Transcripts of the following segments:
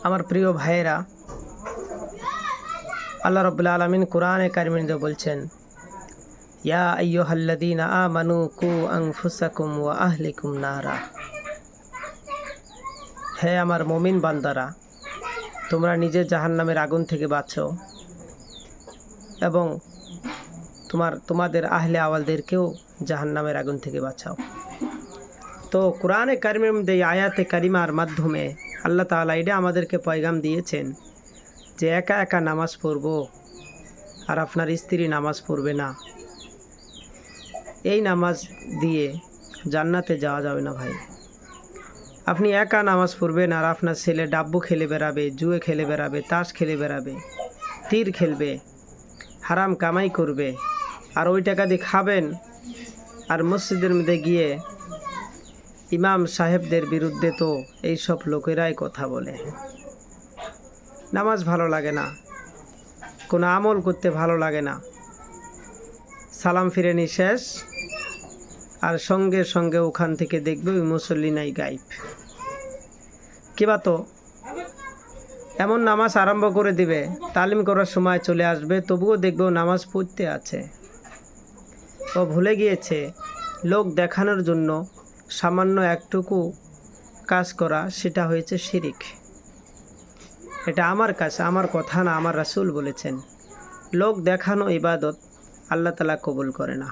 আমার প্রিয় ভাইয়েরা, আল্লাহ রাব্বুল আলামিন কোরআনে কারিমে বলছেন, ইয়া আইয়ুহাল্লাযীনা আমানু কু আনফুসাকুম ওয়া আহলিকুম নারা। হে আমার মুমিন বান্দারা, তোমরা নিজে জাহান্নামের আগুন থেকে বাঁচো এবং তোমাদের আহলে আওয়ালদেরকেও জাহান্নামের আগুন থেকে বাঁচাও। তো কোরআনে কারিমের মধ্যে আয়াতে কারিমার মাধ্যমে আল্লাহ তাআলা এটা আমাদেরকে পয়গাম দিয়েছেন যে একা একা নামাজ পড়ব আর আপনার স্ত্রী নামাজ পড়বে না, এই নামাজ দিয়ে জান্নাতে যাওয়া যাবে না ভাই। আপনি একা নামাজ পড়বেন আর আপনার ছেলে ডাব্বু খেলে বেড়াবে, জুয়ে খেলে বেড়াবে, তাস খেলে বেড়াবে, তীর খেলবে, হারাম কামাই করবে, আর ওই টাকা দিয়ে খাবেন আর মসজিদের মধ্যে গিয়ে ইমাম সাহেবদের বিরুদ্ধে তো এই সব লোকেরাই কথা বলে। নামাজ ভালো লাগে না, কোনো আমল করতে ভালো লাগে না, সালাম ফিরেনি শেষ আর সঙ্গে সঙ্গে ওখান থেকে দেখবে ওই মুসল্লি নাই গায়েব। কিবা তো এমন নামাজ আরম্ভ করে দিবে, তালিম করার সময় চলে আসবে, তবুও দেখবে ও নামাজ পড়তে আছে। ও ভুলে গিয়েছে লোক দেখানোর জন্য সামান্য একটুকু কাজ করা, সেটা হয়েছে শিরিক। এটা আমার কাজ, আমার কথা না, আমার রাসূল বলেছেন, লোক দেখানো ইবাদত আল্লাহ তাআলা কবুল করে না।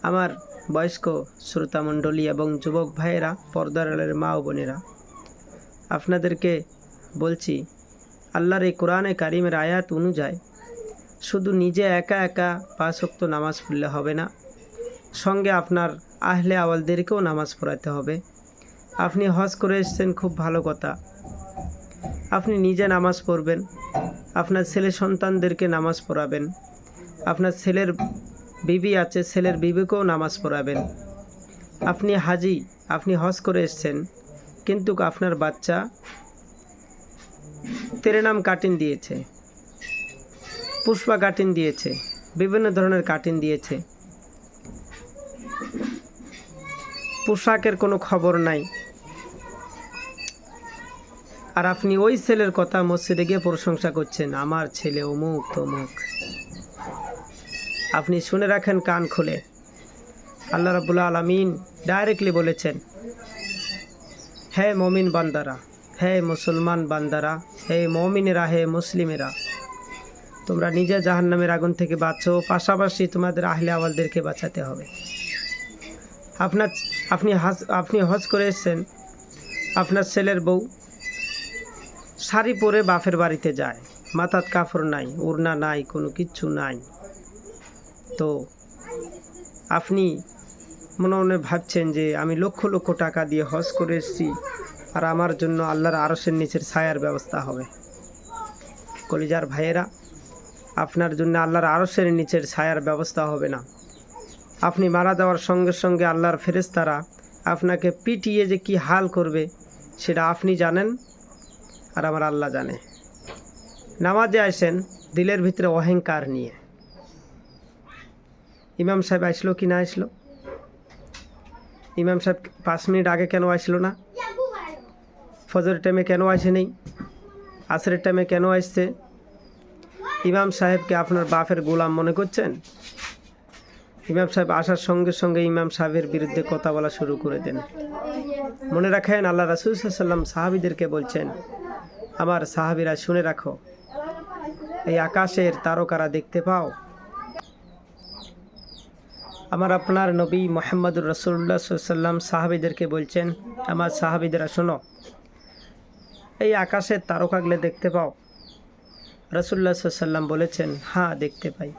আমার বয়স্ক শ্রোতামণ্ডলী এবং যুবক ভাইয়েরা, পর্দার আড়ালের মা ও বোনেরা, আপনাদেরকে বলছি, আল্লাহর এই কোরআনে কারিমের আয়াত অনুযায়ী শুধু নিজে একা একা 5 ওয়াক্ত নামাজ পড়লে হবে না, সঙ্গে আপনার আহলে আওয়ালদেরকেও নামাজ পড়াতে হবে। আপনি হজ করে এসেছেন, খুব ভালো কথা, আপনি নিজে নামাজ পড়বেন, আপনার ছেলে সন্তানদেরকে নামাজ পড়াবেন, আপনার ছেলের বিবি আছে, ছেলের বিবিকেও নামাজ পড়াবেন। আপনি হাজি, আপনি হজ করে এসেছেন, কিন্তু আপনার বাচ্চা তেরেনাম কাটিং দিয়েছে, পুষ্পা কাটিং দিয়েছে, বিভিন্ন ধরনের কাটিং দিয়েছে, পোশাকের কোনো খবর নাই, আর আপনি ওই ছেলের কথা মসজিদে গিয়ে প্রশংসা করছেন, আমার ছেলে অমুক তমুক। আপনি শুনে রাখেন কান খুলে, আল্লাহ রাব্বুল আলামিন ডাইরেক্টলি বলেছেন, হে মুমিন বান্দারা, হে মুসলমান বান্দারা, হে মুমিনেরা, হে মুসলিমেরা, তোমরা নিজে জাহান্নামের আগুন থেকে বাঁচো, পাশাপাশি তোমাদের আহলে আওয়ালদেরকে বাঁচাতে হবে। আপনি হজ করে এসেছেন, আপনার ছেলের বউ শাড়ি পরে বাপের বাড়িতে যায়, মাথার কাপড় নাই, ওড়না নাই, কোনো কিচ্ছু নাই, তো আপনি মনে মনে ভাবছেন যে আমি লক্ষ লক্ষ টাকা দিয়ে হজ করে এসেছি আর আমার জন্য আল্লাহর আরশের নিচের ছায়ার ব্যবস্থা হবে। কলিজার ভাইয়েরা, আপনার জন্য আল্লাহর আরশের নিচের ছায়ার ব্যবস্থা হবে না। আপনি মারা যাওয়ার সঙ্গে সঙ্গে আল্লাহর ফেরেশতারা আপনাকে পিটিয়ে যে কি হাল করবে সেটা আপনি জানেন আর আমার আল্লাহ জানে। নামাজে আসেন দিলের ভিতরে অহংকার নিয়ে, ইমাম সাহেব আসলো কি না আসলো, ইমাম সাহেব 5 মিনিট আগে কেন আসলো না, ফজরের টাইমে কেন আসেনি, আসরের টাইমে কেন আসছে? ইমাম সাহেবকে আপনার বাপের গোলাম মনে করছেন? ইমাম সাহেব আসার সঙ্গে সঙ্গে ইমাম সাহেবের বিরুদ্ধে কথা বলা শুরু করে দেন। মনে রাখেন, আল্লাহ রাসূল সাল্লাল্লাহু আলাইহি ওয়াসাল্লাম সাহাবীদেরকে বলছেন, আমার সাহাবীরা শুনে রাখো, এই আকাশের তারকারা দেখতে পাও? আমার আপনার নবী মুহাম্মদুর রাসূলুল্লাহ সাল্লাল্লাহু আলাইহি ওয়াসাল্লাম সাহাবীদেরকে বলছেন, আমার সাহাবীদেরা শোনো, এই আকাশের তারকাগুলো দেখতে পাও? রাসূলুল্লাহ সাল্লাল্লাহু আলাইহি ওয়াসাল্লাম বলেছেন, হ্যাঁ দেখতে পাই।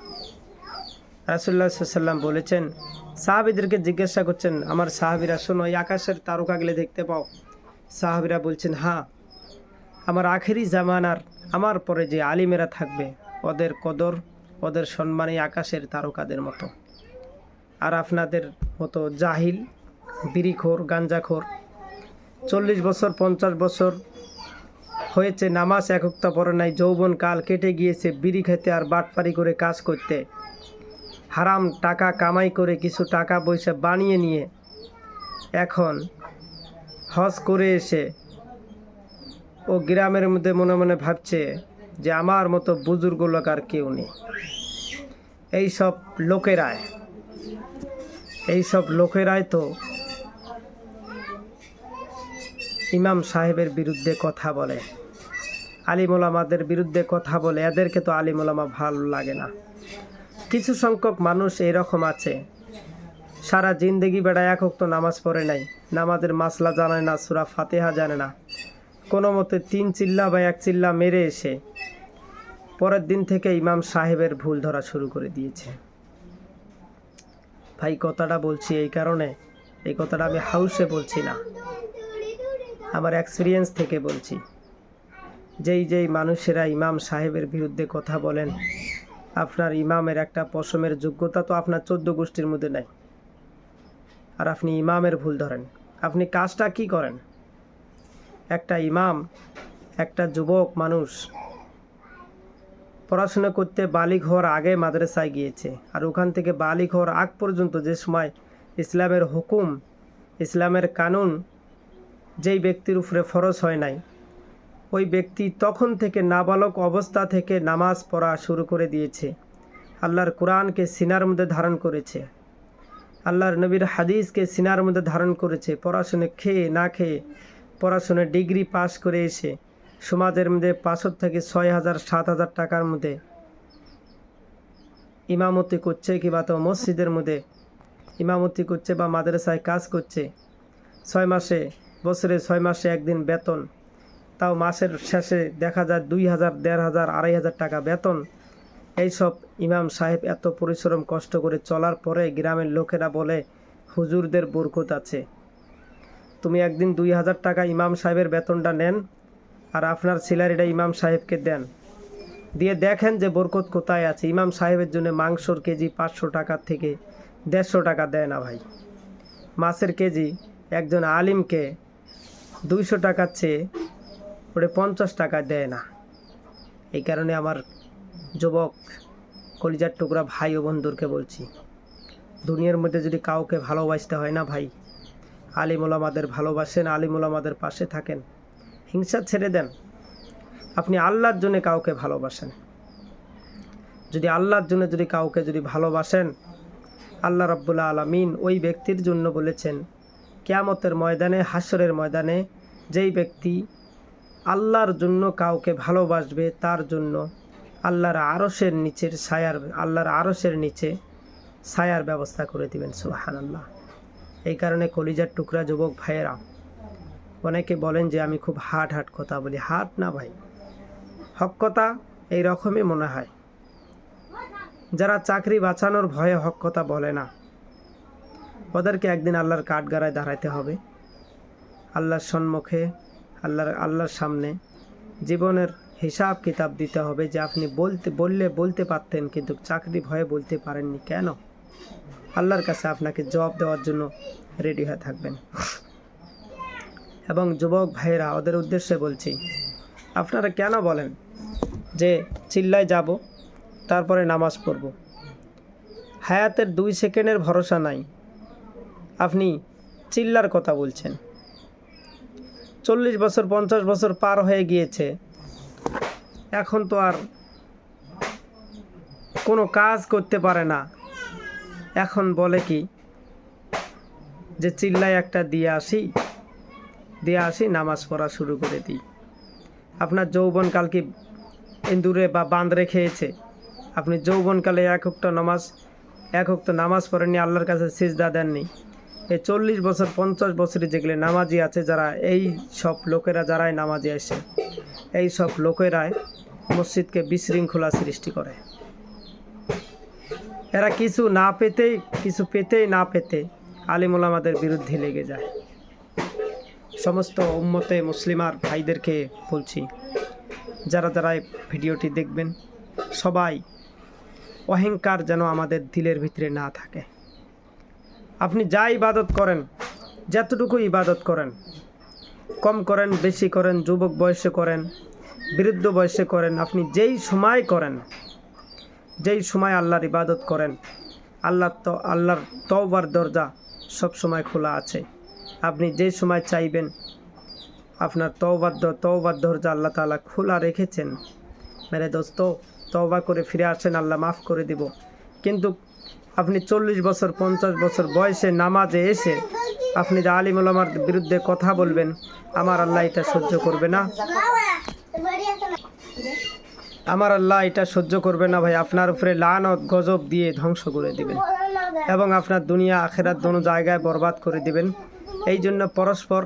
রাসূলুল্লাহ সাল্লাল্লাহু আলাইহি ওয়াসাল্লাম বলেছেন, সাহাবীদেরকে জিজ্ঞাসা করছেন, আমার সাহাবীরা শোনো, এই আকাশের তারকাগুলো দেখতে পাও? সাহাবীরা বলছেন, হ্যাঁ। আমার আখেরি জামানার আমার পরে যে আলিমেরা থাকবে, ওদের কদর, ওদের সম্মান এই আকাশের তারকাদের মতো। আর আপনাদের মতো জাহিল, বিড়িখোর, গাঞ্জাখোর, 40 বছর 50 বছর হয়েছে নামাজ এক ওয়াক্ত পড়ে নাই, যৌবন কাল কেটে গিয়েছে বিড়ি খেতে আর বাটপারি করে কাজ করতে, হারাম টাকা কামাই করে কিছু টাকা পয়সা বানিয়ে নিয়ে এখন হজ করে এসে ও গ্রামের মধ্যে মনে মনে ভাবছে যে আমার মতো বুজুর্গ লোক আর কেউ নেই। এইসব লোকেরাই তো ইমাম সাহেবের বিরুদ্ধে কথা বলে, আলিম ওলামাদের বিরুদ্ধে কথা বলে। এদেরকে তো আলিম ওলামা ভালো লাগে না। কিছু সংখ্যক মানুষ এরকম আছে, সারা জিন্দেগি বেড়ায় এক ওয়াক্ত নামাজ পড়ে নাই, নামাজের মাসলা জানে না, সূরা ফাতিহা জানে না, কোনো মতে 3 চিল্লা বা 1 চিল্লা মেরে এসে পরের দিন থেকে ইমাম সাহেবের ভুল ধরা শুরু করে দিয়েছে। ভাই কথাটা বলছি এই কারণে, এই কথাটা আমি হাউসে বলছি না, আমার এক্সপিরিয়েন্স থেকে বলছি। যেই মানুষেরা ইমাম সাহেবের বিরুদ্ধে কথা বলেন, আপনার ইমামের একটা পশমের যোগ্যতা তো আপনার 14 গোষ্ঠীর মধ্যে নাই, আর আপনি ইমামের ভুল ধরেন। আপনি কাজটা কি করেন? একটা ইমাম, একটা যুবক মানুষ পড়াশোনা করতে বালিগ হওয়ার আগে মাদ্রাসায় গিয়েছে, আর ওখান থেকে বালিগ হওয়ার আগ পর্যন্ত যে সময় ইসলামের হুকুম, ইসলামের কানুন যেই ব্যক্তির উপরে ফরজ হয় নাই, ওই ব্যক্তি তখন থেকে নাবালক অবস্থা থেকে নামাজ পড়া শুরু করে দিয়েছে, আল্লাহর কোরআনকে সিনার মধ্যে ধারণ করেছে, আল্লাহর নবীর হাদিসকে সিনার মধ্যে ধারণ করেছে, পড়াশোনা খেয়ে না খেয়ে পড়াশোনা ডিগ্রি পাস করে এসে সমাজের মধ্যে 500 থেকে 6,000 7,000 টাকার মধ্যে ইমামতি করছে, কিংবা তো মসজিদের মধ্যে ইমামতি করছে বা মাদ্রাসায় কাজ করছে। 6 মাসে, বছরে 6 মাসে একদিন বেতন, তাও মাসের শেষে দেখা যায় 2,000 1,500 2,500 টাকা বেতন। এইসব ইমাম সাহেব এত পরিশ্রম কষ্ট করে চলার পরে গ্রামের লোকেরা বলে হুজুরদের বরকত আছে। তুমি একদিন 2,000 টাকা ইমাম সাহেবের বেতনটা নেন, আর আপনার স্যালারিটা ইমাম সাহেবকে দেন, দিয়ে দেখেন যে বরকত কোথায় আছে। ইমাম সাহেবের জন্য মাংসর কেজি 500 টাকা থেকে 150 টাকা দেয় না ভাই। মাছের কেজি একজন আলিমকে 200 টাকার চেয়ে ওটা 50 টাকা দেয় না। এই কারণে আমার যুবক কলিজার টুকরা ভাই ও বন্ধুরকে বলছি, দুনিয়ার মধ্যে যদি কাউকে ভালোবাসতে হয় না ভাই, আলিম ওলামাদের ভালোবাসেন, আলিম ওলামাদের পাশে থাকেন, হিংসা ছেড়ে দেন। আপনি আল্লাহর জন্য কাউকে ভালোবাসেন, যদি আল্লাহর জন্য যদি কাউকে যদি ভালোবাসেন, আল্লাহ রাব্বুল আলামিন ওই ব্যক্তির জন্য বলেছেন কিয়ামতের ময়দানে, হাসরের ময়দানে, যেই ব্যক্তি আল্লাহর জন্য কাউকে ভালোবাসবে তার জন্য আল্লাহর আরশের নিচের ছায়ার, আল্লাহর আরশের নিচে ছায়ার ব্যবস্থা করে দিবেন। সুবহানাল্লাহ। এই কারণে কলিজার টুকরা যুবক ভাইয়েরা, অনেকে বলেন যে আমি খুব হাট কথা বলি। হাট না ভাই, হক কথা এই রকমই মনে হয়। যারা চাকরি বাঁচানোর ভয়ে হক কথা বলে না, ওদেরকে একদিন আল্লাহর কাঠগড়ায় দাঁড়াতে হবে, আল্লাহর সম্মুখে, আল্লাহর সামনে জীবনের হিসাব কিতাব দিতে হবে যে আপনি বলতে পারতেন, কিন্তু চাকরি ভয়ে বলতে পারেননি কেন। আল্লাহর কাছে আপনাকে জবাব দেওয়ার জন্য রেডি হয়ে থাকবেন। এবং যুবক ভাইয়েরা, ওদের উদ্দেশ্যে বলছি, আপনারা কেন বলেন যে চিল্লায় যাব তারপরে নামাজ পড়ব? হায়াতের 2 সেকেন্ডের ভরসা নাই, আপনি চিল্লার কথা বলছেন। 40 বছর 50 বছর পার হয়ে গিয়েছে, এখন তো আর কোনো কাজ করতে পারে না। এখন বলে কি যে চিল্লায় একটা দিয়ে আসি নামাজ পড়া শুরু করে দিই। আপনার যৌবনকাল কি ইন্দুরে বা বান্দরে খেয়েছে? আপনি যৌবনকালে এক ওয়াক্ত নামাজ পড়েননি, আল্লাহর কাছে সিজদা দেননি। এই 40 বছর 50 বছরে যেগুলো নামাজি আছে, যারা এই সব লোকেরা যারাই নামাজি আসে, এই সব লোকেরাই মসজিদকে বিশৃঙ্খলা সৃষ্টি করে। এরা কিছু পেতেই না পেতে আলিম ওলামাদের বিরুদ্ধে লেগে যায়। সমস্ত উম্মতে মুসলিমার ভাইদেরকে বলছি, যারা ভিডিওটি দেখবেন, সবাই অহংকার যেন আমাদের দিলের ভিতরে না থাকে। আপনি যা ইবাদত করেন, যতটুকু ইবাদত করেন, কম করেন বেশি করেন, যুবক বয়সে করেন, বৃদ্ধ বয়সে করেন, আপনি যেই সময় করেন, যেই সময় আল্লাহর ইবাদত করেন, আল্লাহর তওবার দরজা সব সময় খোলা আছে। আপনি যে সময় চাইবেন আপনার তওবার দরজা আল্লাহ তাআলা খোলা রেখেছেন। মেরে দোস্ত, তওবা করে ফিরে আসেন, আল্লাহ মাফ করে দিব। কিন্তু আপনি 40 বছর 50 বছর বয়সে নামাজে এসে আপনি যে আলিম ওলামার বিরুদ্ধে কথা বলবেন, আমার আল্লাহ এটা সহ্য করবে না। আমার আল্লাহ এটা সহ্য করবে না ভাই। আপনার উপরে লানত গজব দিয়ে ধ্বংস করে দিবেন এবং আপনার দুনিয়া আখেরাত দোনো জায়গায় বরবাদ করে দিবেন। এই জন্য পরস্পর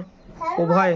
উভয়